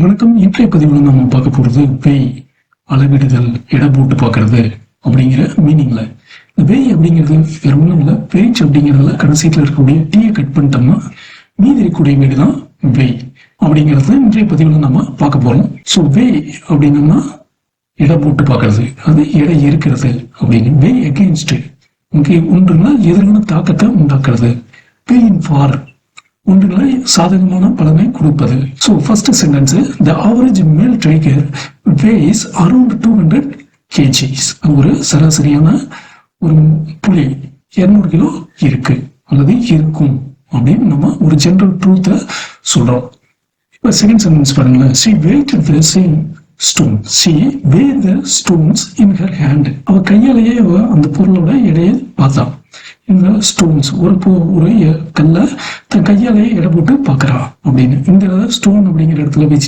வணக்கம். இன்றைய பதிவுல நம்ம பார்க்க போறது வெய் அளவிடுதல், எடை போட்டு பார்க்கறது அப்படிங்கிற மீனிங்ல. இந்த வெய் அப்படிங்கிறது வேற ஒன்றும் இல்லை. வெயிட் அப்படிங்கிறதுல கடைசியில் இருக்கக்கூடிய டீயை கட் பண்ணிட்டோம்னா மீதி இருக்கக்கூடிய வீடு தான் வெய் அப்படிங்கிறத இன்றைய பதிவுல நம்ம பார்க்க போறோம். ஸோ வெய் அப்படின்னோம்னா எடை போட்டு பார்க்கறது, அது எடை இருக்கிறது அப்படின்னு. வெய் அகெயின்ஸ்ட் ஒன்றுனா எதிரான தாக்கத்தை உண்டாக்குறது. வெய் இன் ஃபார் ஒன்றுகளை சாதகமான பலனை கொடுப்பது. So first sentence, the average மேல் டைகர் weighs அரௌண்ட் 200 kgs. ஒரு சராசரியான ஒரு புலி 200 கிலோ இருக்கு அல்லது இருக்கும் அப்படின்னு நம்ம ஒரு ஜெனரல் ட்ரூத்தை சொல்றோம். இப்போ செகண்ட் சென்டென்ஸ் பாருங்களேன். she weighed the same stone. she weighed the stones in her hand. அவ கையாலேயே அந்த பொருளோட எடையை பார்த்தா. இந்த ஸ்டோன்ஸ் ஒரு கல்ல தன் கையாலேயே எடை போட்டு பாக்குறா அப்படின்னு. இந்த ஸ்டோன் அப்படிங்கிற இடத்துல வச்சு